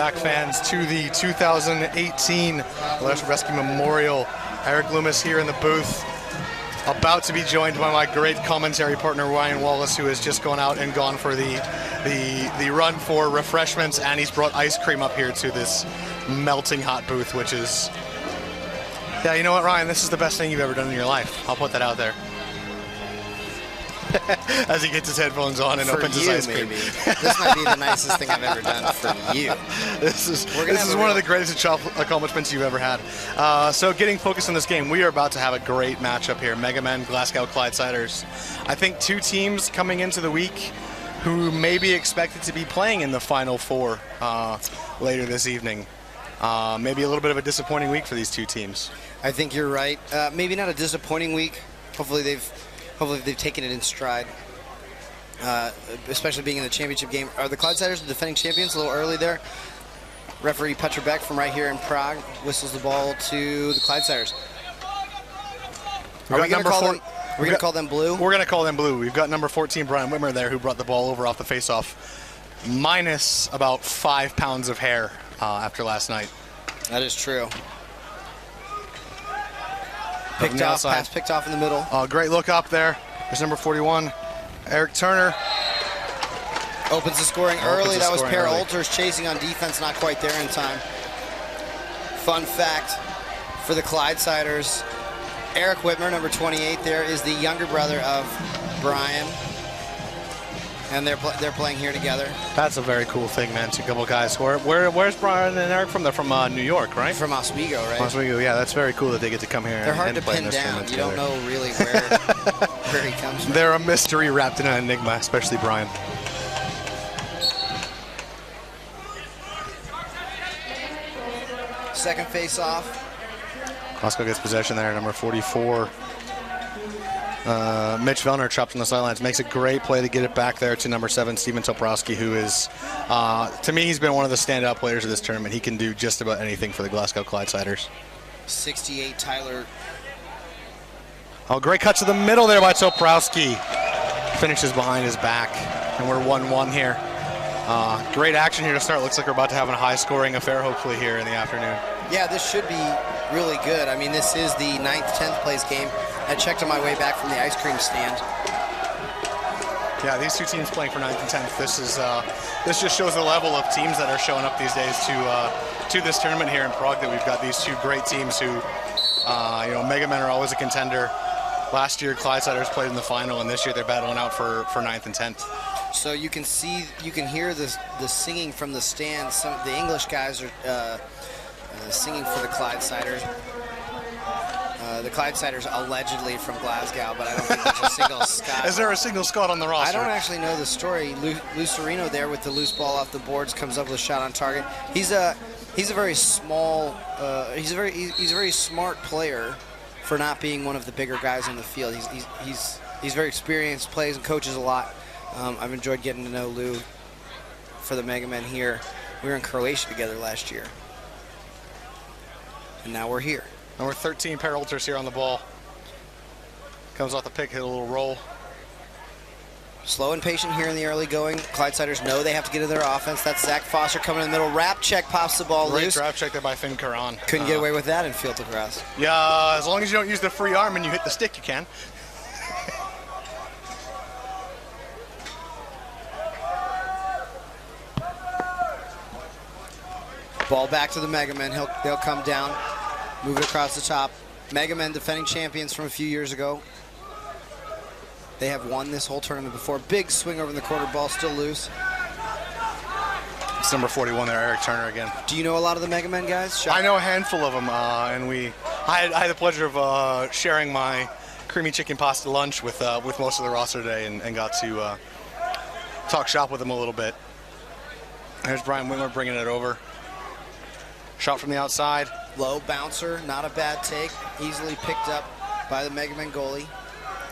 back, fans, to the 2018 Aleš Hřebeský Memorial. Eric Loomis here in the booth, about to be joined by my great commentary partner Ryan Wallace, who has just gone out and gone for the run for refreshments, and he's brought ice cream up here to this melting hot booth, which is, yeah, you know what, Ryan, this is the best thing you've ever done in your life. I'll put that out there. As he gets his headphones on and opens his ice cream. This might be the nicest thing I've ever done for you. This is one of the greatest accomplishments you've ever had. So getting focused on this game, we are about to have a great matchup here. Megamen, Glasgow Clydesiders. I think two teams coming into the week who may be expected to be playing in the Final Four later this evening. Maybe a little bit of a disappointing week for these two teams. I think you're right. Maybe not a disappointing week. Hopefully they've taken it in stride, especially being in the championship game. Are the Clydesiders the defending champions? A little early there. Referee Petr Beck from right here in Prague whistles the ball to the Clydesiders. Are we going to call them blue? We're going to call them blue. We've got number 14, Brian Whitmer, there, who brought the ball over off the face-off, minus about 5 pounds of hair after last night. That is true. Pass picked off in the middle. Great look up there. There's number 41, Eric Turner. Opens the scoring early. That was Per Alters chasing on defense, not quite there in time. Fun fact for the Clydesiders, Eric Whitmer, number 28 there, is the younger brother of Brian. And they're playing here together. That's a very cool thing, man. Two couple guys. Where's Brian and Eric from? They're from New York, right? From Oswego, right? Oswego, yeah. That's very cool that they get to come here. They're hard and to play pin in this down. You together. don't know really where he comes from. They're a mystery wrapped in an enigma, especially Brian. Second face-off. Glasgow gets possession there, number 44. Mitch Vellner chops on the sidelines, makes a great play to get it back there to number 7, Steven Toporowski, who is, to me, he's been one of the standout players of this tournament. He can do just about anything for the Glasgow Clydesiders. 68, Tyler. Oh, great cut to the middle there by Toporowski. Finishes behind his back, and we're 1-1 here. Great action here to start. Looks like we're about to have a high-scoring affair, hopefully, here in the afternoon. Yeah, this should be really good. I mean, this is the 9th, 10th place game. I checked on my way back from the ice cream stand. Yeah, these two teams playing for 9th and 10th. This just shows the level of teams that are showing up these days to this tournament here in Prague. That we've got these two great teams who, Megamen are always a contender. Last year, Clydesiders played in the final, and this year they're battling out for 9th and 10th. So you can hear the singing from the stands. Some of the English guys are singing for the Clydesiders. The Clydesiders allegedly from Glasgow, but I don't think there's a single Scot. Is there a single Scot on the roster? I don't actually know the story. Lucerino there with the loose ball off the boards comes up with a shot on target. He's a very small. He's a very smart player for not being one of the bigger guys on the field. He's very experienced, plays and coaches a lot. I've enjoyed getting to know Lou for the Megamen here. We were in Croatia together last year, and now we're here. Number 13, Per Alters here on the ball. Comes off the pick, hit a little roll. Slow and patient here in the early going. Clydesiders know they have to get to their offense. That's Zach Foster coming in the middle. Wrap check, pops the ball loose. Great wrap check there by Finn Karan. Couldn't get away with that in field lacrosse. Yeah, as long as you don't use the free arm and you hit the stick, you can. Ball back to the Megamen. They'll come down, move it across the top. Megamen, defending champions from a few years ago. They have won this whole tournament before. Big swing over in the corner, ball still loose. It's number 41 there, Eric Turner again. Do you know a lot of the Megamen guys? I know a handful of them, and I had the pleasure of sharing my creamy chicken pasta lunch with most of the roster today, and got to talk shop with them a little bit. There's Brian Whitmer bringing it over. Shot from the outside. Low bouncer, not a bad take. Easily picked up by the Megamen goalie.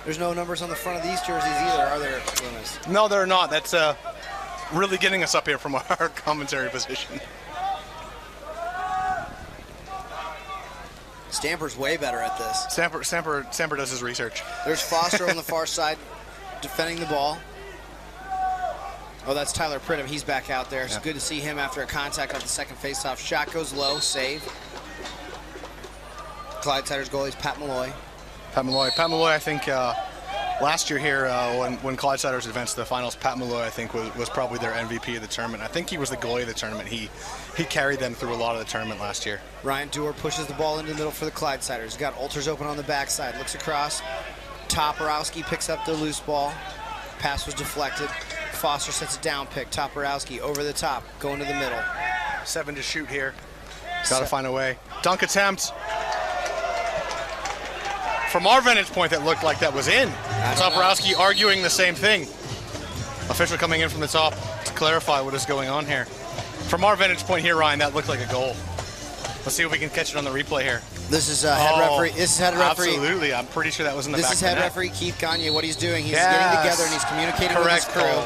There's no numbers on the front of these jerseys either, are there, Loomis? No, they're not. That's really getting us up here from our commentary position. Stamper's way better at this. Stamper does his research. There's Foster on the far side defending the ball. Oh, that's Tyler Pridham. He's back out there. It's good to see him after a contact off the second faceoff. Shot goes low, save. Clydesiders goalies Pat Malloy. Pat Malloy, I think last year here when Clydesiders advanced to the finals, Pat Malloy, I think, was probably their MVP of the tournament. I think he was the goalie of the tournament. He carried them through a lot of the tournament last year. Ryan Dewar pushes the ball into the middle for the Clydesiders. He's got Alters open on the backside. Looks across. Toporowski picks up the loose ball. Pass was deflected. Foster sets a down pick. Toporowski over the top, going to the middle. 7 to shoot here. Got to find a way. Dunk attempt. From our vantage point, that looked like that was in. Toporowski arguing the same thing. Official coming in from the top to clarify what is going on here. From our vantage point here, Ryan, that looked like a goal. Let's see if we can catch it on the replay here. This is head referee. This is head referee. Absolutely, I'm pretty sure that was in the back of the net. This is head referee Keith Gagne. What he's doing, he's getting together and he's communicating with his crew.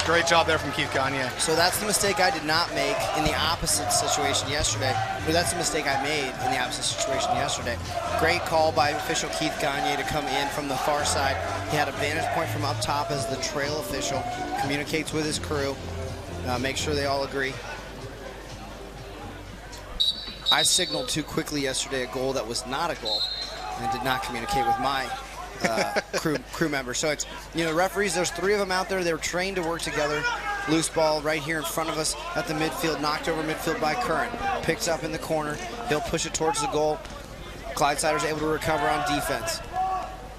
Great job there from Keith Gagne. So that's the mistake I did not make in the opposite situation yesterday. Or that's the mistake I made in the opposite situation yesterday. Great call by official Keith Gagne to come in from the far side. He had a vantage point from up top as the trail official. Communicates with his crew. Make sure they all agree. I signaled too quickly yesterday a goal that was not a goal and did not communicate with my crew member. So it's, referees, there's 3 of them out there. They're trained to work together. Loose ball right here in front of us at the midfield, knocked over midfield by Curran. Picked up in the corner. He'll push it towards the goal. Clydesiders able to recover on defense.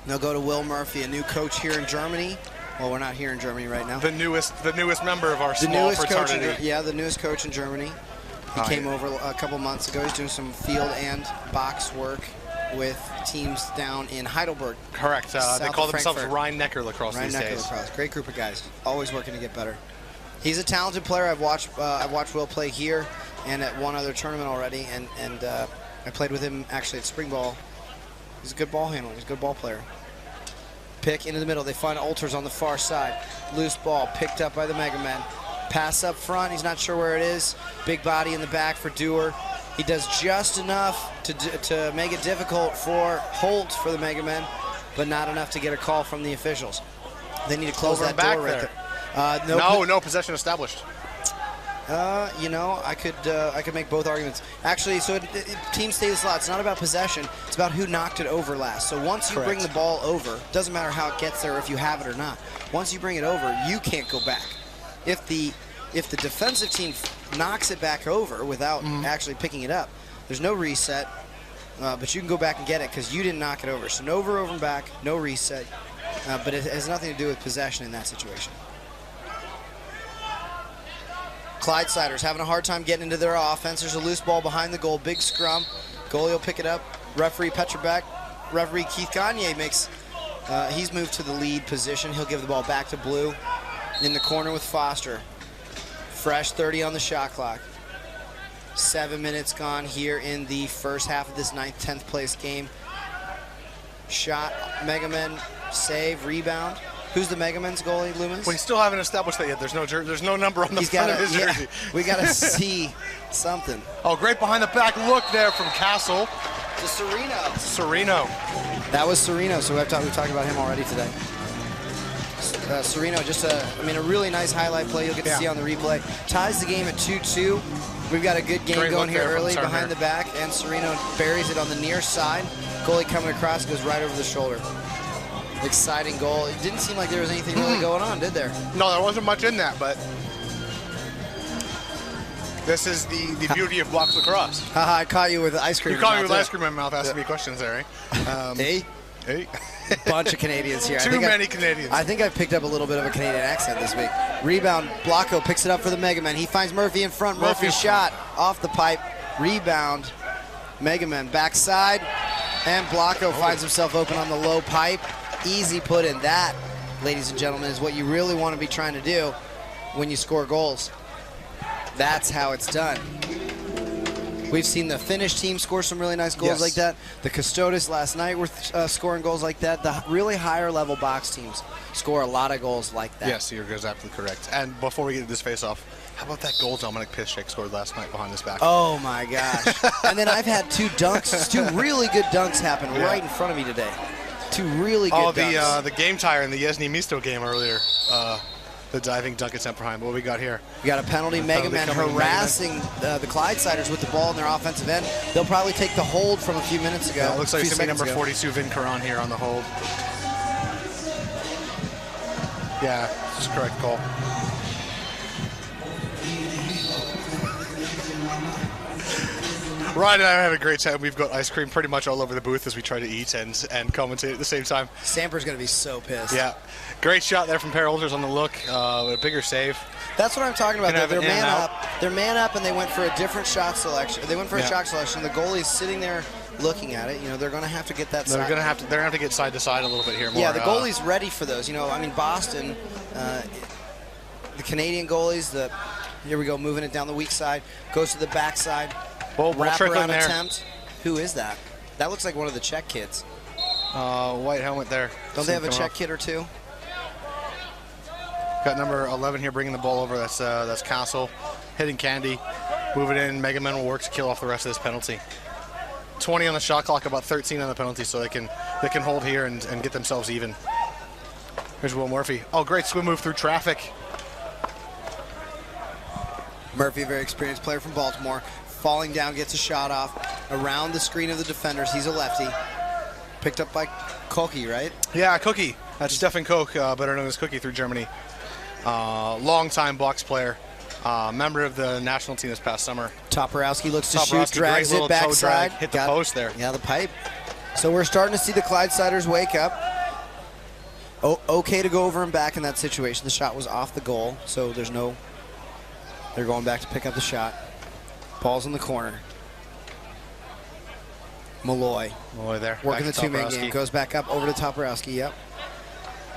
They'll go to Will Murphy, a new coach here in Germany. Well, we're not here in Germany right now. The newest member of our small fraternity. The newest coach in Germany. He came over a couple months ago. He's doing some field and box work with teams down in Heidelberg. Correct. They call themselves Rhein-Neckar Lacrosse these days. Lacrosse. Great group of guys. Always working to get better. He's a talented player. I've watched Will play here and at one other tournament already, and I played with him actually at spring ball. He's a good ball handler. He's a good ball player. Pick into the middle. They find Alters on the far side. Loose ball picked up by the Megamen. Pass up front. He's not sure where it is. Big body in the back for Dewar. He does just enough to make it difficult for Holt for the Megamen, but not enough to get a call from the officials. They need to close that door right there. No possession established. I could make both arguments. Actually, so team stays a lot. It's not about possession. It's about who knocked it over last. So once you bring the ball over, doesn't matter how it gets there or if you have it or not. Once you bring it over, you can't go back. If the defensive team knocks it back over without actually picking it up, there's no reset, but you can go back and get it because you didn't knock it over. So no over and back, no reset, but it has nothing to do with possession in that situation. Clydesiders having a hard time getting into their offense. There's a loose ball behind the goal, big scrum. Goalie will pick it up. Referee Petrovic, referee Keith Gagne makes, he's moved to the lead position. He'll give the ball back to Blue in the corner with Foster. Fresh 30 on the shot clock. 7 minutes gone here in the first half of this 9th, 10th place game. Shot, Megamen, save, rebound. Who's the Megamen's goalie, Loomis? We still haven't established that yet. There's no number on the front of his jersey. We got to see something. Oh, great behind the back look there from Castle. To Sereno. Sereno. That was Sereno, so we've talked about him already today. Sereno, just a really nice highlight play you'll get to see on the replay. Ties the game at 2-2. We've got a good game going here early behind the back, and Sereno buries it on the near side. Goalie coming across, goes right over the shoulder. Exciting goal. It didn't seem like there was anything really going on, did there? No, there wasn't much in that, but this is the beauty of box lacrosse. Haha, I caught you with ice cream. You caught me with ice cream in my mouth, asking me questions there, eh? Hey. Bunch of Canadians here. Too many Canadians. I think I've picked up a little bit of a Canadian accent this week. Rebound, Blocko picks it up for the Megamen. He finds Murphy in front. Murphy's shot off the pipe. Rebound, Megamen backside, and Blocko finds himself open on the low pipe. Easy put in. That, ladies and gentlemen, is what you really want to be trying to do when you score goals. That's how it's done. We've seen the Finnish team score some really nice goals like that. The Custodes last night were scoring goals like that. The really higher level box teams score a lot of goals like that. Yes, you're exactly correct. And before we get to this face-off, how about that goal Dominic Piszczek scored last night behind his back? Oh my gosh. And then I've had two really good dunks happen right in front of me today. Two really good dunks. The game tire in the Yezny Misto game earlier. the diving dunk attempt behind. What we got here? We got a penalty. Megamen harassing the Clydesiders with the ball in their offensive end. They'll probably take the hold from a few minutes ago. Yeah, it looks like it's going to be number 42, Vin Karan, here on the hold. Yeah, this is a correct call. Ryan and I have a great time. We've got ice cream pretty much all over the booth as we try to eat and commentate at the same time. Samper's going to be so pissed. Yeah. Great shot there from Peralters on the look. A bigger save. That's what I'm talking about. They're man out. up. They're man up, and they went for a different shot selection. They went for a shot selection. The goalie's sitting there looking at it. You know, they're going to have to get that side. They're going to have to get side to side a little bit here more. Yeah, the goalie's ready for those. You know, I mean, Boston, the Canadian goalies, here we go, moving it down the weak side, goes to the back side. Well, wraparound attempt. Who is that? That looks like one of the Czech kids. White helmet there. Don't they have a Czech kid or two? Got number 11 here bringing the ball over. That's Castle. Hitting Candy. Move it in. Megamen will work to kill off the rest of this penalty. 20 on the shot clock, about 13 on the penalty, so they can hold here and get themselves even. Here's Will Murphy. Oh, great swim move through traffic. Murphy, a very experienced player from Baltimore. Falling down, gets a shot off around the screen of the defenders. He's a lefty. Picked up by Koki, right? Yeah, Cookie. That's Stefan Koch, better known as Cookie through Germany. Long-time box player. Member of the national team this past summer. Toporowski looks to shoot, drags it backside. Hit the post there. Yeah, the pipe. So we're starting to see the Clydesiders wake up. Okay to go over and back in that situation. The shot was off the goal, so there's no... They're going back to pick up the shot. Ball's in the corner. Malloy there. Working the two-man game. Goes back up over to Toporowski. Yep.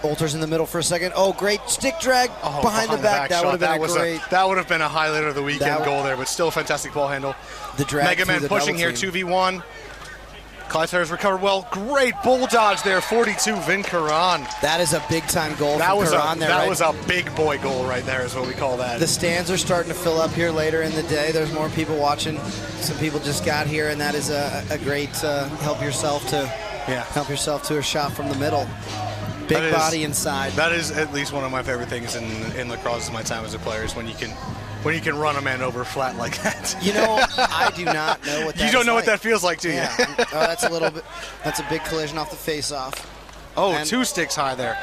Olter's in the middle for a second. Oh, great stick drag behind the back. That would have been great. That would have been a highlight of the weekend goal there, but still a fantastic ball handle. The drag. Megamen pushing here, 2v1. Clydesiders recovered well. Great bull dodge there, 42, Vin Karan. That is a big-time goal from Karan there. That was a big boy goal right there is what we call that. The stands are starting to fill up here later in the day. There's more people watching. Some people just got here, and that is a great help yourself to a shot from the middle. Big body inside. That is at least one of my favorite things in lacrosse in my time as a player is when you can run a man over flat like that. You know, I do not know what that You don't know what that feels like, do you? Yeah. That's a little bit. That's a big collision off the face-off. Oh, and 2 sticks high there.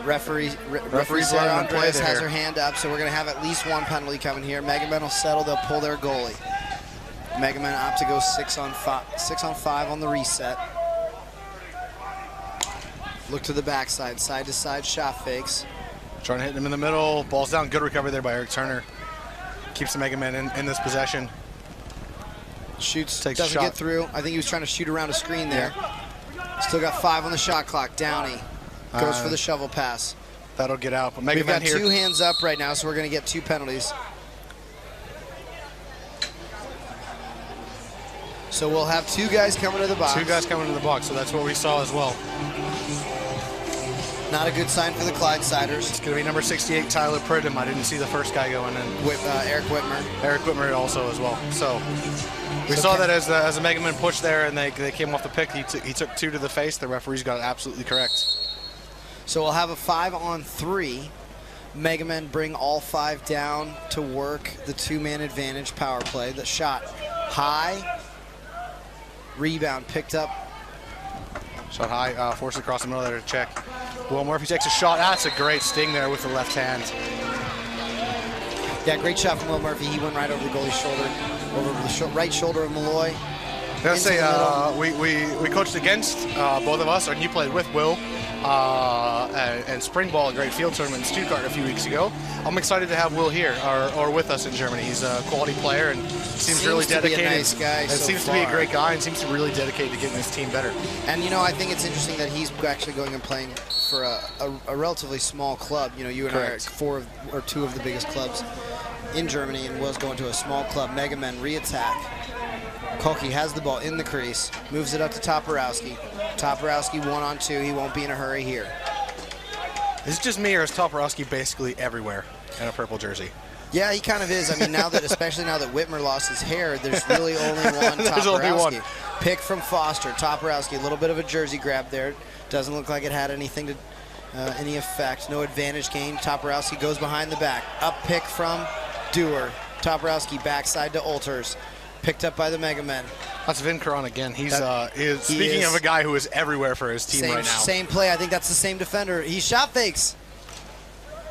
Referee Sarah Andres has her hand up, so we're going to have at least one penalty coming here. Megamen will settle. They'll pull their goalie. Megamen opt to go 6 on 5 on the reset. Look to the backside, side-to-side shot fakes. Trying to hit him in the middle. Ball's down. Good recovery there by Eric Turner. Keeps the Megamen in this possession. Shoots, doesn't get through. I think he was trying to shoot around a screen there. Still got 5 on the shot clock. Downey goes for the shovel pass. That'll get out. But We've got here. 2 hands up right now, so we're going to get 2 penalties. So we'll have 2 guys coming to the box. 2 guys coming to the box, so that's what we saw as well. Not a good sign for the Clydesiders. It's going to be number 68, Tyler Pridham. I didn't see the first guy going in. Eric Whitmer. Eric Whitmer also as well. So we saw that as a Megamen push there, and they came off the pick. He took 2 to the face. The referees got it absolutely correct. So we'll have a 5-on-3. Megamen bring all 5 down to work the 2-man advantage power play. The shot high. Rebound picked up. Shot high, forced across the middle there to check. Will Murphy takes a shot. That's a great sting there with the left hand. Yeah, great shot from Will Murphy. He went right over the goalie's shoulder, over the right shoulder of Malloy. I gotta say, we coached against both of us, and you played with Will and Spring Ball, a great field tournament in Stuttgart a few weeks ago. I'm excited to have Will here or with us in Germany. He's a quality player and seems really dedicated. To be a nice guy. And seems to be a great guy and seems to really dedicate to getting his team better. And you know, I think it's interesting that he's actually going and playing for a relatively small club. You know, you and I are 2 of the biggest clubs in Germany, and Will's going to a small club. Megamen re-attack. Koki has the ball in the crease, moves it up to Toporowski. Toporowski 1-on-2. He won't be in a hurry here. Is it just me, or is Toporowski basically everywhere in a purple jersey? Yeah, he kind of is. I mean, especially now that Whitmer lost his hair, there's really only one There's only one. Pick from Foster. Toporowski, a little bit of a jersey grab there. Doesn't look like it had anything any effect. No advantage gained. Toporowski goes behind the back. Up pick from Dewar. Toporowski backside to Alters. Picked up by the Megamen. That's Vin Karan again. Speaking of a guy who is everywhere for his team right now. Same play. I think that's the same defender. He shot fakes.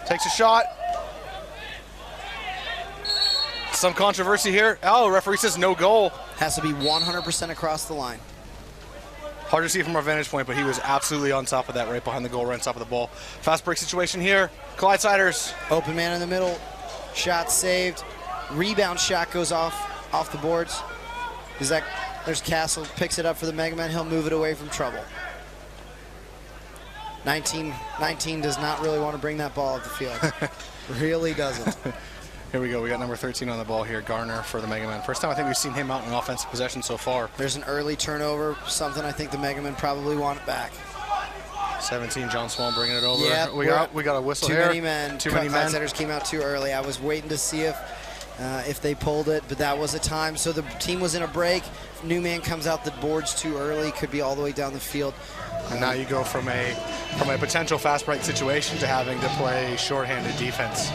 Takes a shot. Some controversy here. Oh, referee says no goal. Has to be 100% across the line. Hard to see from our vantage point, but he was absolutely on top of that, right behind the goal, right on top of the ball. Fast break situation here. Clydesiders. Open man in the middle. Shot saved. Rebound shot goes off the boards. There's Castle, picks it up for the Megamen. He'll move it away from trouble. 19 does not really want to bring that ball up the field. Really doesn't. Here we go. We got number 13 on the ball here, Garner for the Megamen. First time I think we've seen him out in offensive possession so far. There's an early turnover, something I think the Megamen probably want it back. 17, John Swan bringing it over. Yeah, we got a whistle here. Too many men. Clydesiders came out too early. I was waiting to see if they pulled it, but that was a time. So the team was in a break. New man comes out the boards too early. Could be all the way down the field. And now you go from a potential fast break situation to having to play shorthanded defense.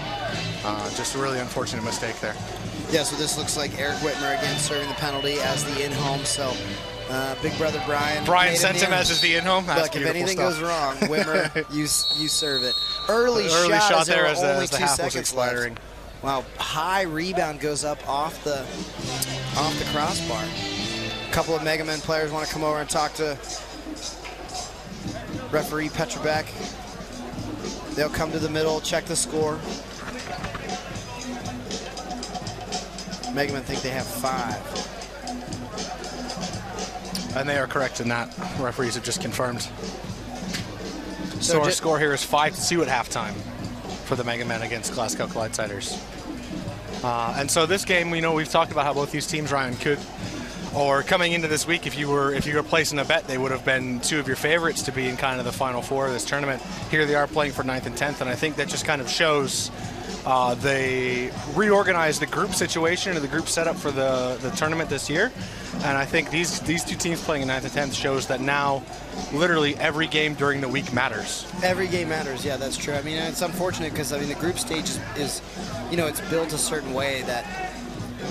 Just a really unfortunate mistake there. Yeah, so this looks like Eric Whitmer again serving the penalty as the in-home. So big brother Brian. Brian sent him as the in-home. Look, if anything goes wrong, Whitmer, you serve it. Early shot there as the two half was seconds expiring. left. Wow, high rebound goes up off the crossbar. A couple of Megamen players want to come over and talk to referee Petrovic. They'll come to the middle, check the score. Megamen think they have 5. And they are correct in that. Referees have just confirmed. So our score here is 5-2 at halftime for the Megamen against Glasgow Clydesiders. And so this game, we've talked about how both these teams, Ryan, could, or coming into this week, if you were placing a bet, they would have been two of your favorites to be in kind of the Final Four of this tournament. Here they are playing for 9th and 10th, and I think that just kind of shows they reorganized the group situation or the group setup for the tournament this year. And I think these two teams playing in 9th and 10th shows that now literally every game during the week matters. Every game matters, yeah, that's true. I mean, it's unfortunate because, the group stage is it's built a certain way that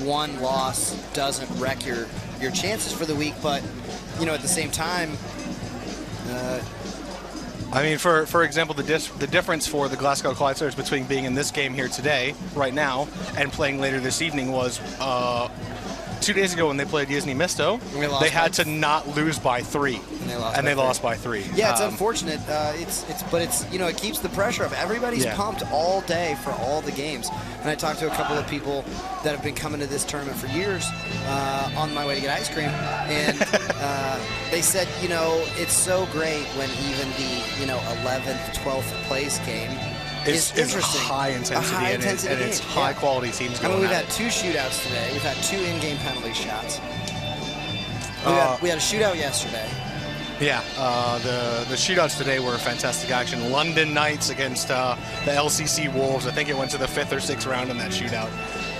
one loss doesn't wreck your chances for the week, but, at the same time, for example, the difference for the Glasgow Clydesiders between being in this game here today, right now, and playing later this evening was 2 days ago when they played Yizhny Misto, they had to not lose by 3, and they lost by 3. Yeah, it's unfortunate. But it keeps the pressure up. Everybody's pumped all day for all the games. And I talked to a couple of people that have been coming to this tournament for years on my way to get ice cream, and they said, it's so great when even the 11th, 12th place game is interesting. High intensity, and it's high quality teams going we've had 2 shootouts today. We've had 2 in-game penalty shots. We had a shootout yesterday. Yeah, the shootouts today were fantastic action. London Knights against the LCC Wolves. I think it went to the 5th or 6th round in that shootout.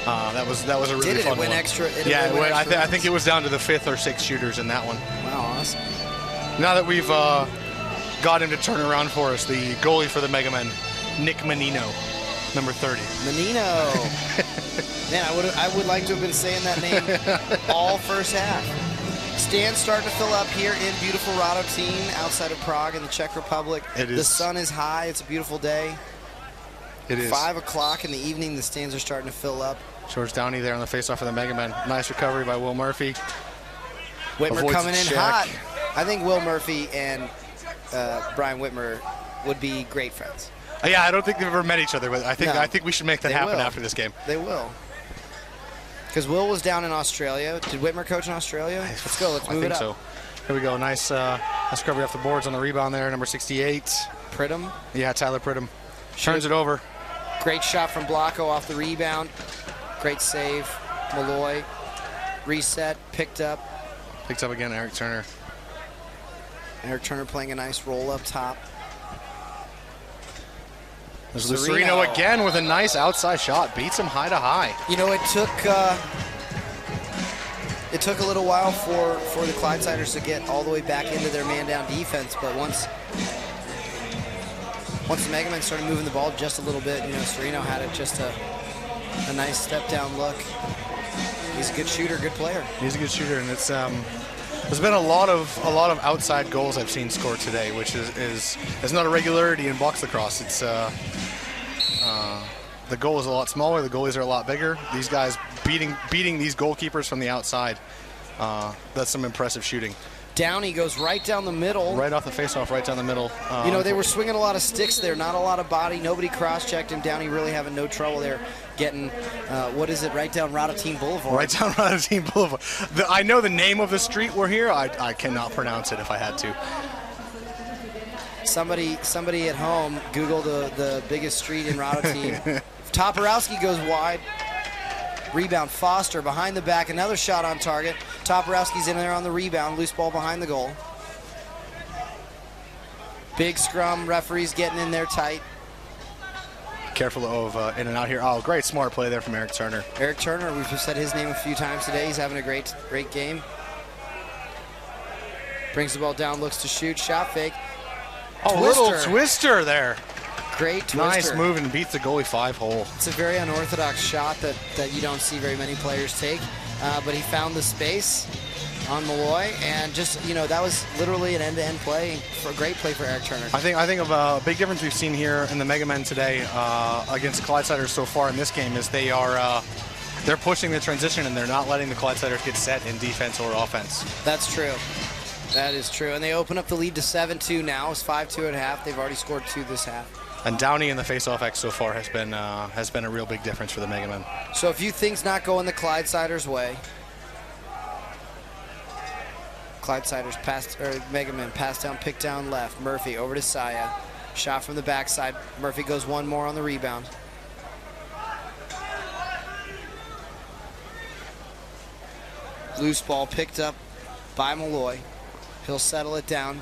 That was a really fun one. I think it was down to the 5th or 6th shooters in that one. Wow, awesome. Now that we've got him to turn around for us, the goalie for the Megamen, Nick Menino, number 30. Menino. Man, I would like to have been saying that name all first half. Stands starting to fill up here in beautiful Radotín outside of Prague in the Czech Republic. It is. The sun is high. It's a beautiful day. It is. 5 o'clock in the evening. The stands are starting to fill up. George Downey there on the faceoff for the Megamen. Nice recovery by Will Murphy. Whitmer coming in hot. I think Will Murphy and Brian Whitmer would be great friends. Yeah, I don't think they've ever met each other, but I think we should make that happen after this game. They will. Because Will was down in Australia. Did Whitmer coach in Australia? Let's go. Let's move it up. I think so. Here we go. Nice recovery off the boards on the rebound there. Number 68. Pridham. Yeah, Tyler Pridham. Turns it over. Great shot from Blocko off the rebound. Great save. Malloy. Reset. Picked up. Picked up again, Eric Turner. Eric Turner playing a nice roll up top. There's Lucerino again with a nice outside shot. Beats him high to high. It took a little while for the Clydesiders to get all the way back into their man-down defense, but once once the Megamen started moving the ball just a little bit, Serino had it just a nice step down look. He's a good shooter, good player. He's a good shooter, and it's there's been a lot of outside goals I've seen scored today, which is not a regularity in box lacrosse. It's the goal is a lot smaller, the goalies are a lot bigger. These guys beating these goalkeepers from the outside. That's some impressive shooting. Downey goes right down the middle. Right off the face-off, right down the middle. They were swinging a lot of sticks there, not a lot of body. Nobody cross-checked him. Downey really having no trouble there getting, right down Rotatine Boulevard. Right down Rotatine Boulevard. I know the name of the street we're here. I cannot pronounce it if I had to. Somebody at home Googled the biggest street in Rotatine. Toporowski goes wide. Rebound, Foster behind the back, another shot on target. Toporowski's in there on the rebound, loose ball behind the goal. Big scrum, referees getting in there tight. Careful of in and out here. Oh, great smart play there from Eric Turner. Eric Turner, we've said his name a few times today. He's having a great game. Brings the ball down, looks to shoot, shot fake. Oh, little twister there. Great twister. Nice move and beats the goalie 5-hole. It's a very unorthodox shot that you don't see very many players take, but he found the space on Malloy, and just that was literally an end-to-end play, for a great play for Eric Turner. I think of a big difference we've seen here in the Megamen today against the Clydesiders so far in this game is they're pushing the transition and they're not letting the Clydesiders get set in defense or offense. That's true. That is true, and they open up the lead to 7-2 now. It's 5-2 at half. They've already scored 2 this half. And Downey in the face-off X so far has been a real big difference for the Megamen. So a few things not going the Clydesiders' way. Clydesiders Megamen pass down, pick down left. Murphy over to Saya. Shot from the backside. Murphy goes one more on the rebound. Loose ball picked up by Malloy. He'll settle it down.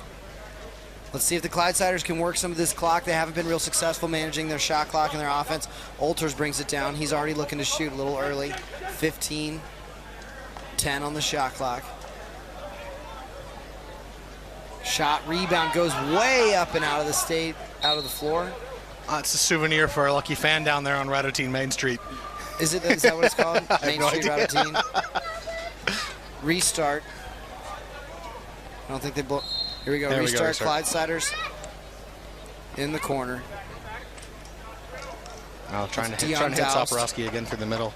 Let's see if the Clydesiders can work some of this clock. They haven't been real successful managing their shot clock and their offense. Olters brings it down. He's already looking to shoot a little early. 15-10 on the shot clock. Shot, rebound goes way up and out of the floor. It's a souvenir for a lucky fan down there on Rotatine Main Street. Is that what it's called? Main Street idea. Rotatine. Restart. I don't think they blow. Here we go. Restart. Clydesiders in the corner. Oh, trying to hit Toporowski again through the middle.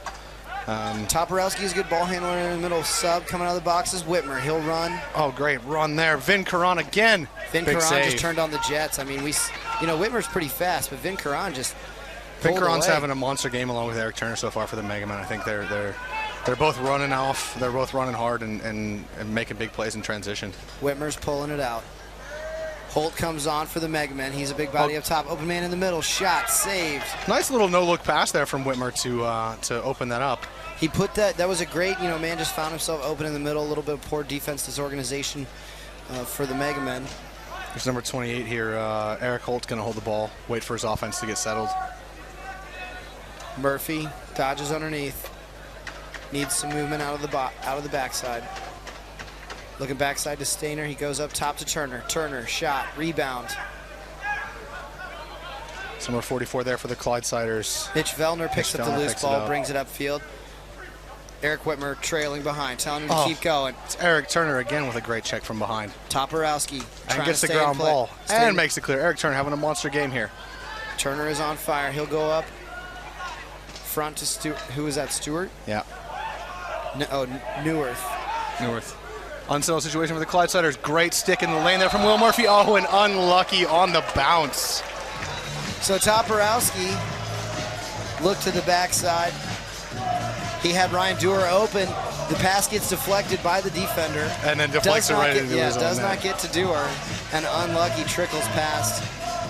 Toporowski is a good ball handler in the middle. Sub coming out of the boxes. Whitmer, he'll run. Oh, great run there. Vin Karan again. Vin Karan just turned on the Jets. I mean, Whitmer's pretty fast, but Vin Karan just Vin Karan's having a monster game along with Eric Turner so far for the Megamen. I think they're both running off. They're both running hard and making big plays in transition. Whitmer's pulling it out. Holt comes on for the Megamen. He's a big body up top. Open man in the middle. Shot saved. Nice little no-look pass there from Whitmer to open that up. He put that was a great, man just found himself open in the middle. A little bit of poor defense disorganization for the Megamen. There's number 28 here. Eric Holt's going to hold the ball, wait for his offense to get settled. Murphy dodges underneath. Needs some movement out of the backside. Looking backside to Stainer. He goes up top to Turner. Turner, shot, rebound. Number 44 there for the Clydesiders. Mitch Vellner picks up the loose ball, brings it upfield. Eric Whitmer trailing behind, telling him to keep going. It's Eric Turner again with a great check from behind. Toporowski and gets the ground ball and makes it clear. Eric Turner having a monster game here. Turner is on fire. He'll go up front to Stewart. Who is that, Stewart? Yeah. Neuwirth. Unsettled situation for the Clydesiders. Great stick in the lane there from Will Murphy. Oh, and unlucky on the bounce. So Toporowski looked to the backside. He had Ryan Dewar open. The pass gets deflected by the defender. And then deflects it right into his own does net. not get to Dewar. And unlucky trickles past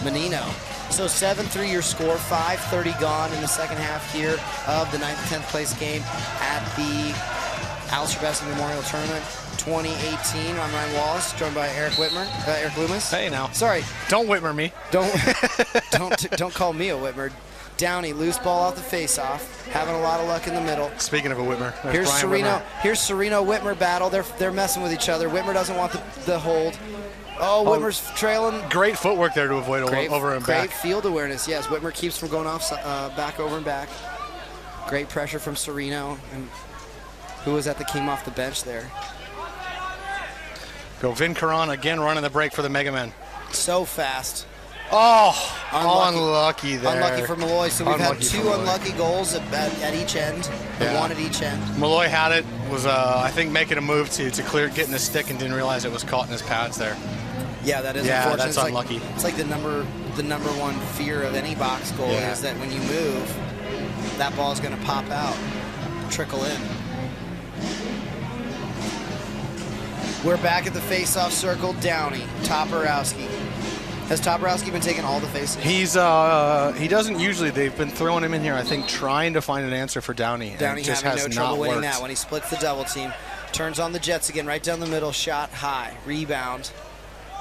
Menino. So 7-3 your score, 5:30 gone in the second half here of the 9th and 10th place game at the Aleš Hřebeský Memorial Tournament 2018. I'm Ryan Wallace, joined by Eric Loomis. Hey now. Sorry. Don't Whitmer me. Don't call me a Whitmer. Downey, loose ball off the face-off, having a lot of luck in the middle. Speaking of a Whitmer, Here's Brian Sereno. Whitmer. Here's Sereno-Whitmer battle. They're messing with each other. Whitmer doesn't want the hold. Oh, Whitmer's trailing. Great footwork there to avoid over and back. Great field awareness, yes. Whitmer keeps from going off back over and back. Great pressure from Sereno, and who was that came off the bench there? Go Vin Karan again running the break for the Megamen. So fast. Oh, unlucky there. Unlucky for Malloy. So we've had 2 unlucky goals at each end, one at each end. Malloy had it, was I think making a move to clear, getting the stick, and didn't realize it was caught in his pads there. Yeah, that is unfortunate. That's unlucky. It's like the number one fear of any box goal is that when you move, that ball is going to pop out, trickle in. We're back at the face-off circle. Downey, Toporowski. Has Toporowski been taking all the faces? He doesn't usually. They've been throwing him in here, I think, trying to find an answer for Downey. Downey just having has no trouble winning worked. that when he splits the double team. Turns on the Jets again, right down the middle, shot high, rebound.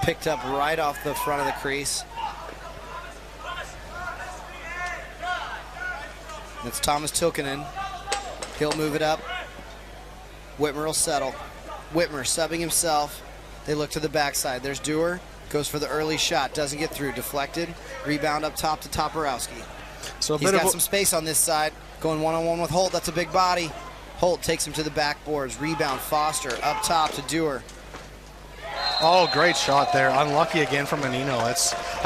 Picked up right off the front of the crease. It's Thomas Tilkanen. He'll move it up. Whitmer will settle. Whitmer subbing himself. They look to the backside. There's Dewar. Goes for the early shot. Doesn't get through. Deflected. Rebound up top to Toporowski. So he's got some space on this side. Going one-on-one with Holt. That's a big body. Holt takes him to the backboards. Rebound Foster up top to Dewar. Oh, great shot there. Unlucky again from Menino. I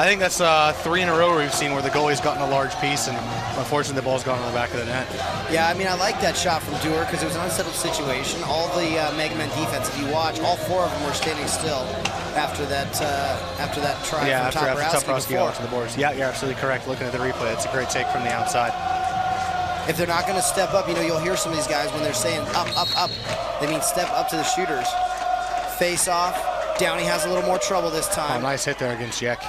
think that's 3 in a row we've seen where the goalie's gotten a large piece, and unfortunately the ball's gone on the back of the net. Yeah, I mean, I like that shot from Dewar because it was an unsettled situation. All the Megamen defense, if you watch, all 4 of them were standing still after that try from Toporowski got to the boards. Yeah, you're absolutely correct. Looking at the replay, it's a great take from the outside. If they're not going to step up, you'll hear some of these guys when they're saying up, up, up. They mean step up to the shooters. Face off. Downey has a little more trouble this time. Oh, nice hit there against Jack.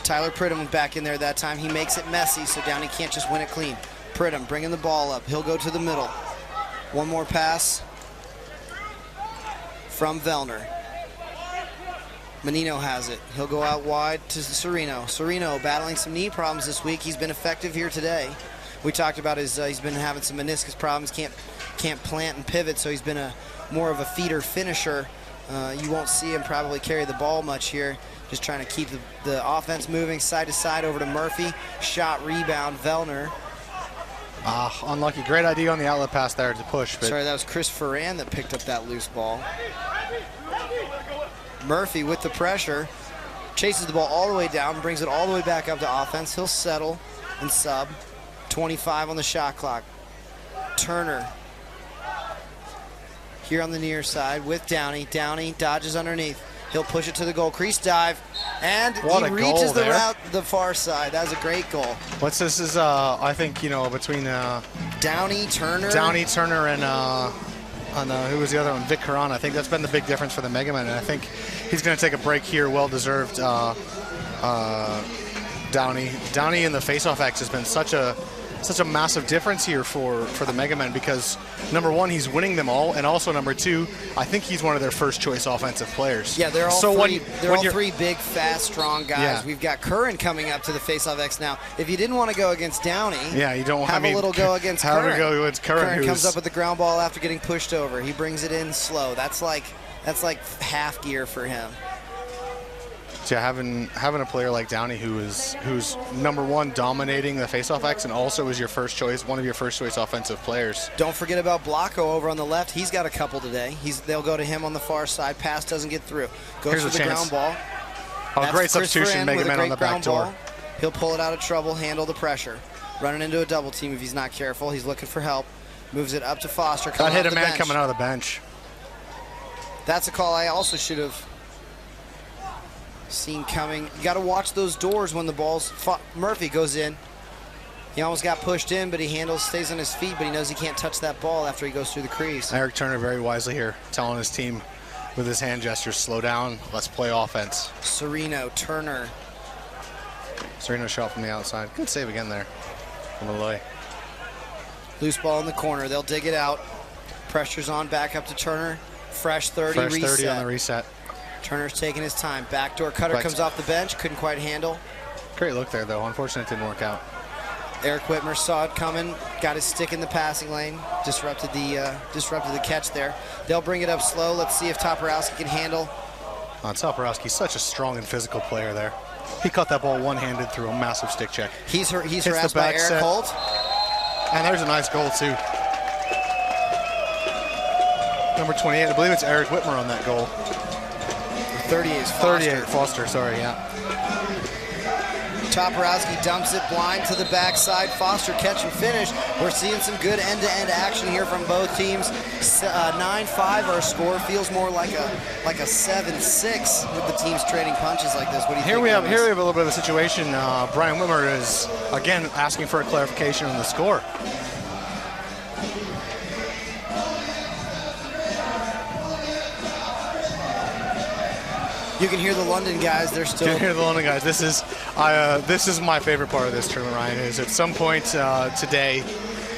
Tyler Pridham back in there that time. He makes it messy, so Downey can't just win it clean. Pridham bringing the ball up. He'll go to the middle. One more pass from Vellner. Menino has it. He'll go out wide to Sereno. Sereno battling some knee problems this week. He's been effective here today. We talked about he's been having some meniscus problems. Can't plant and pivot, so he's been more of a feeder finisher. You won't see him probably carry the ball much here. Just trying to keep the offense moving side to side over to Murphy. Shot, rebound, Vellner. Unlucky. Great idea on the outlet pass there to push. But sorry, that was Chris Ferran that picked up that loose ball. Murphy with the pressure. Chases the ball all the way down, brings it all the way back up to offense. He'll settle and sub. 25 on the shot clock. Turner here on the near side with Downey. Downey dodges underneath. He'll push it to the goal crease, dive, and he reaches the far side. That was a great goal. This is I think, between Downey, Turner, and who was the other one? Vic Karan. I think that's been the big difference for the Megamen, and I think he's going to take a break here. Well-deserved. Downey in the face-off X has been such a massive difference here for the Megamen because, number one, he's winning them all, and also, number two, I think he's one of their first-choice offensive players. Yeah, they're all three big, fast, strong guys. Yeah. We've got Curran coming up to the face-off X now. If you didn't want to go against Downey, you don't have a little go against Curran. Curran comes up with the ground ball after getting pushed over. He brings it in slow. That's like half gear for him. Yeah, having a player like Downey who's number one dominating the faceoff X and also is one of your first choice offensive players. Don't forget about Blocko over on the left. He's got a couple today. They'll go to him on the far side. Pass doesn't get through. Goes for the ground ball. Oh, great substitution, Megamen on the back door. He'll pull it out of trouble, handle the pressure. Running into a double team if he's not careful. He's looking for help. Moves it up to Foster. That hit a man coming out of the bench. That's a call I also should have seen coming. You got to watch those doors when the ball's Murphy goes in. He almost got pushed in, but he stays on his feet, but he knows he can't touch that ball after he goes through the crease. Eric Turner very wisely here, telling his team with his hand gestures, slow down, let's play offense. Sereno, Turner. Sereno shot from the outside. Good save again there from Malloy. Loose ball in the corner. They'll dig it out. Pressure's on, back up to Turner. Fresh 30, reset. Fresh 30 on the reset. Turner's taking his time. Backdoor cutter comes off the bench. Couldn't quite handle. Great look there, though. Unfortunately, it didn't work out. Eric Whitmer saw it coming, got his stick in the passing lane, disrupted the catch there. They'll bring it up slow. Let's see if Toporowski can handle. Toporowski's such a strong and physical player there. He caught that ball one-handed through a massive stick check. He's harassed by Eric Holt. And there's a nice goal, too. Number 28, I believe it's Eric Whitmer on that goal. 38 is Foster. 38, Foster, sorry, yeah. Toporowski dumps it blind to the backside. Foster catch and finish. We're seeing some good end-to-end action here from both teams. 9-5 our score. Feels more like a 7-6 with the teams trading punches like this. What do you think? Here we have a little bit of a situation. Brian Whitmer is, again, asking for a clarification on the score. You can hear the London guys. They're still. You can hear the London guys. This is my favorite part of this tournament, Ryan. Is at some point today,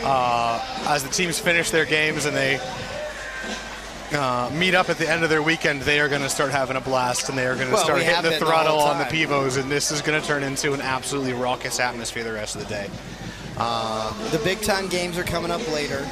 as the teams finish their games and they meet up at the end of their weekend, they are going to start having a blast and they are going to start hitting the throttle on the pivos, and this is going to turn into an absolutely raucous atmosphere the rest of the day. The big time games are coming up later.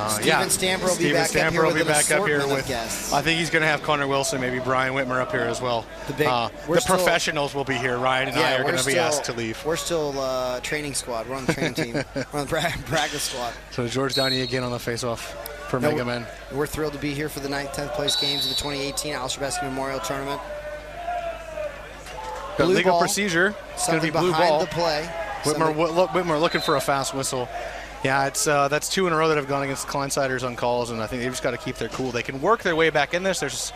Steven Stamper will be back up here with guests. I think he's going to have Connor Wilson, maybe Brian Whitmer up here as well. The professionals will be here. Ryan and I are going to be asked to leave. We're still training squad. We're on the training team. We're on the practice squad. So George Downey again on the face-off for Megamen. We're thrilled to be here for the 9th, 10th place games of the 2018 Aleš Hřebeský Memorial Tournament. Got legal procedure. It's going to be blue ball. The play. Whitmer looking for a fast whistle. Yeah, it's that's 2 in a row that have gone against the Clydesiders on calls, and I think they've just got to keep their cool. They can work their way back in this. There's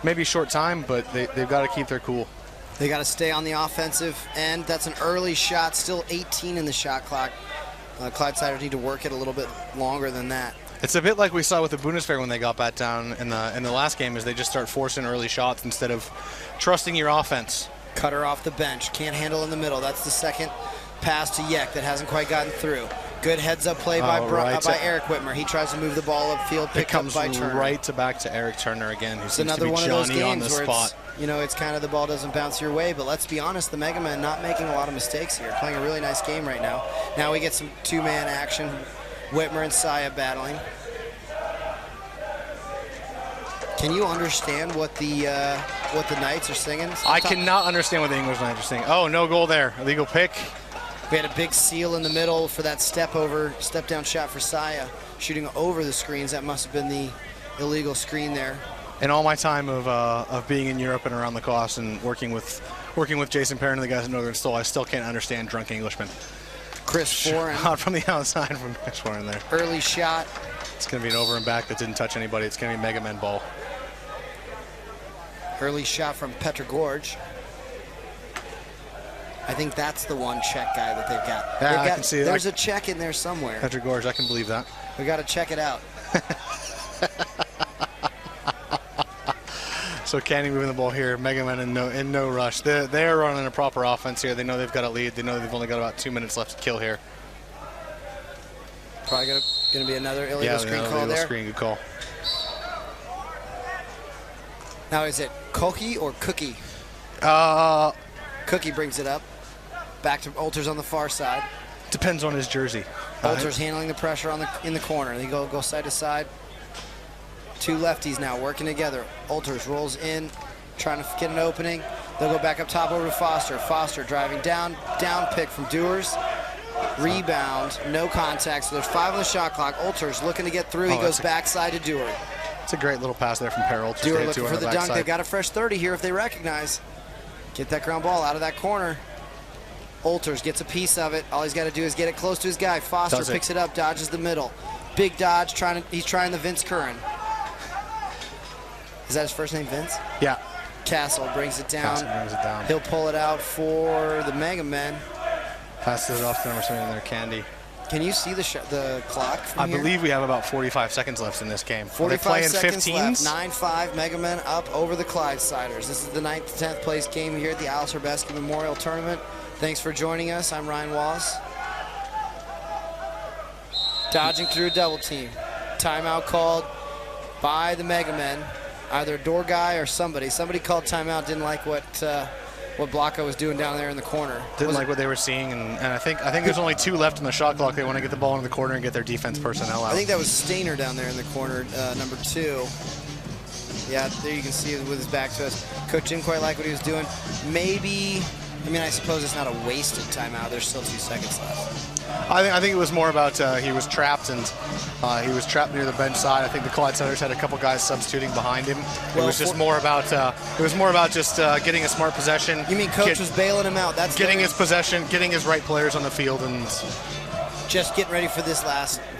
maybe short time, but they've got to keep their cool. They got to stay on the offensive end. That's an early shot, still 18 in the shot clock. Clydesiders need to work it a little bit longer than that. It's a bit like we saw with the Bundeswehr when they got back down in the last game, is they just start forcing early shots instead of trusting your offense. Cutter off the bench, can't handle in the middle. That's the second pass to Yek that hasn't quite gotten through. Good heads-up play by Eric Whitmer. He tries to move the ball upfield, picked up by Turner. It comes back to Eric Turner again, who seems to be one of those Johnny on games the spot. It's kind of the ball doesn't bounce your way, but let's be honest, the Megamen not making a lot of mistakes here, playing a really nice game right now. Now we get some 2-man action. Whitmer and Saya battling. Can you understand what the Knights are singing? I cannot understand what the English Knights are singing. Oh, no goal there. Illegal pick. We had a big seal in the middle for that step down shot for Saya, shooting over the screens. That must have been the illegal screen there. In all my time of being in Europe and around Lacrosse and working with Jason Perrin and the guys at Northern Stoll, I still can't understand drunk Englishmen. Chris Foran. Shot from the outside from Chris Foran there. Early shot. It's going to be an over and back that didn't touch anybody. It's going to be Megamen ball. Early shot from Petrogorj. I think that's the one Czech guy that they've got. Yeah, I can see it. There's a Czech in there somewhere. Petrogorj, I can believe that. We got to check it out. So Canny moving the ball here. Megamen in no rush. They are running a proper offense here. They know they've got a lead. They know they've only got about 2 minutes left to kill here. Probably going to be another illegal screen call there. Screen, good call. Now is it Koki or Cookie? Cookie brings it up. Back to Olters on the far side. Depends on his jersey. Olters handling the pressure in the corner. They go side to side. 2 lefties now working together. Olters rolls in, trying to get an opening. They'll go back up top over to Foster. Foster driving down pick from Dewars. Rebound, no contact. So there's 5 on the shot clock. Olters looking to get through. He goes backside to Dewar. It's a great little pass there from Peril. Dewar looking for the dunk. They've got a fresh 30 here if they recognize. Get that ground ball out of that corner. Olters gets a piece of it. All he's got to do is get it close to his guy. Foster picks it up, dodges the middle. Big dodge, he's trying the Vince Curran. Is that his first name, Vince? Yeah. Castle brings it down. He'll pull it out for the Megamen. Passes it off to number 7 in there, Candy. Can you see the clock from here? I believe we have about 45 seconds left in this game. 45 seconds left. 9-5, Megamen up over the Clydesiders. This is the 9th, 10th place game here at the Aleš Hřebeský Memorial Tournament. Thanks for joining us. I'm Ryan Wallace. Dodging through a double team. Timeout called by the Megamen. Either a door guy or somebody. Somebody called timeout, didn't like what what Blanco was doing down there in the corner. Didn't like what they were seeing, and I think there's only 2 left in the shot clock. They want to get the ball in the corner and get their defense personnel out. I think that was Stainer down there in the corner, number 2. Yeah, there you can see it with his back to us. Coach didn't quite like what he was doing. Maybe, I mean, I suppose it's not a wasted timeout. There's still 2 seconds left. I think it was more about he was trapped, and he was trapped near the bench side. I think the Clydesiders had a couple guys substituting behind him. It was just more about just getting a smart possession. You mean Coach was bailing him out? That's getting his possession, getting his right players on the field, and just getting ready for this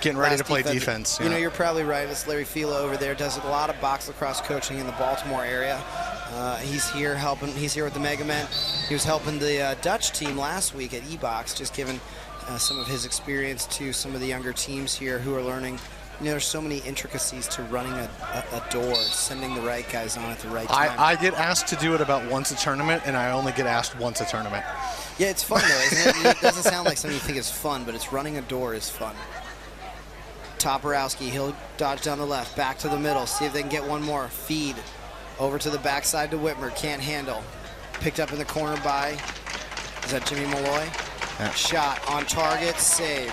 getting ready to play defense. You know, you're probably right. It's Larry Fila over there. Does a lot of box lacrosse coaching in the Baltimore area. He's here helping. He's here with the Megamen. He was helping the Dutch team last week at E-Box, just giving some of his experience to some of the younger teams here who are learning. You know, there's so many intricacies to running a door, sending the right guys on at the right time. I get asked to do it about once a tournament, and I only get asked once a tournament. Yeah, it's fun though, isn't it? It doesn't sound like something you think is fun, but it's running a door is fun. Toporowski, he'll dodge down the left, back to the middle, see if they can get one more. Feed over to the backside to Whitmer, can't handle. Picked up in the corner by, is that Jimmy Malloy? Yeah. Shot on target, save.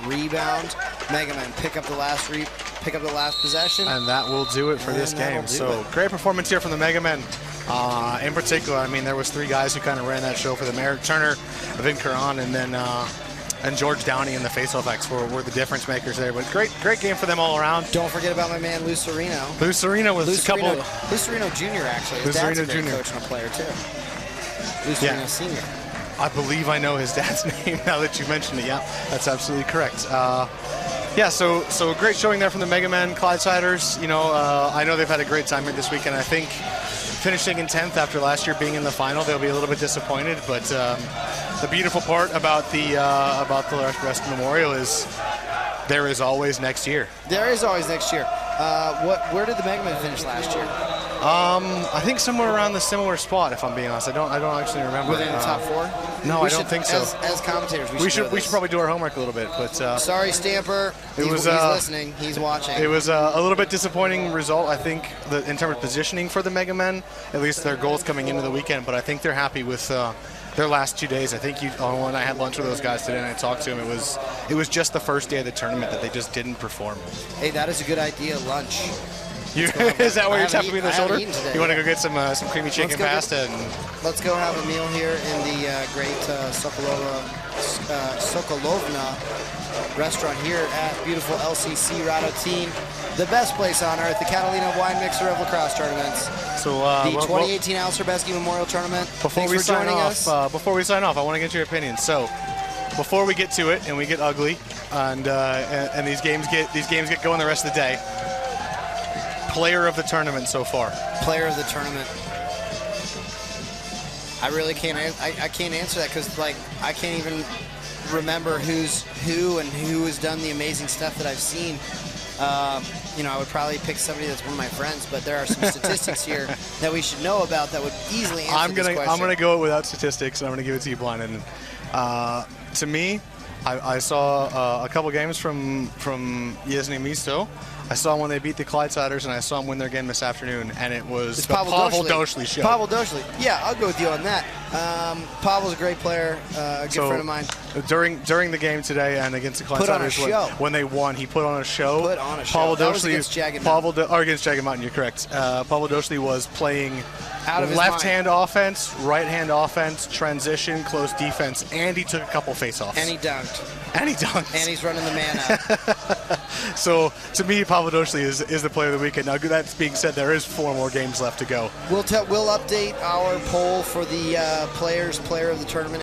Rebound, Megamen pick up the last possession. And that will do it for this game. So great performance here from the Megamen. In particular, I mean, there was 3 guys who kind of ran that show for them. Eric Turner, Vin Karan, and then and George Downey in the faceoff X were the difference makers there. But great game for them all around. Don't forget about my man Lou Serino. Lou Serino was a couple. Lou Serino Jr. actually. His dad's a great coach and a player too. Lou Serino Sr. I believe I know his dad's name now that you mentioned it. Yeah, that's absolutely correct. Yeah, so a great showing there from the Megamen Clydesiders. You know, I know they've had a great time here this weekend. I think finishing in 10th after last year being in the final, they'll be a little bit disappointed. But the beautiful part about the Aleš Hřebeský Memorial is there is always next year. There is always next year. Where did the Megamen finish last year? I think somewhere around the similar spot, if I'm being honest. I don't actually remember. Within the top 4? No, I don't think so. As commentators, we should probably do our homework a little bit. But sorry, Stamper. He's listening. He's watching. It was a little bit disappointing result, I think, in terms of positioning for the Megamen. At least their goals coming into the weekend. But I think they're happy with their last 2 days. I think when I had lunch with those guys today and I talked to them, it was just the first day of the tournament that they just didn't perform. Hey, that is a good idea. Lunch. Is that where you're tapping me on the sholdder? You want to go get some creamy chicken pasta? Let's go have a meal here in the great Sokolovna restaurant here at beautiful LCC Radotin, the best place on earth, the Catalina Wine Mixer of Lacrosse tournaments. So the 2018 Aleš Hřebeský Memorial Tournament. Before we sign off, I want to get your opinion. So, before we get to it and we get ugly, and these games get going the rest of the day. Player of the tournament so far. Player of the tournament. I really can't. I can't answer that because I can't even remember who's who and who has done the amazing stuff that I've seen. You know, I would probably pick somebody that's one of my friends, but there are some statistics here that we should know about that would easily answer this question. I'm gonna go without statistics, and I'm gonna give it to you blind. And to me, I saw a couple games from Yezny Misto. I saw when they beat the Clydesiders, and I saw them win their game this afternoon, and it was the Pavel Doshli show. Pavel Doshli. Yeah, I'll go with you on that. Pavel's a great player, a good friend of mine. During the game today and against the Clydesiders, when they won, he put on a show. Pavel Doshli, against Jagged Mountain. Against Jagged Mountain, you're correct. Pavel Doshli was playing left-hand offense, right-hand offense, transition, close defense, and he took a couple face-offs. And he dunked. And he's running the man out. So, to me, Pavel Doshli is the player of the weekend. Now, that being said, there is 4 more games left to go. We'll update our poll for the player of the tournament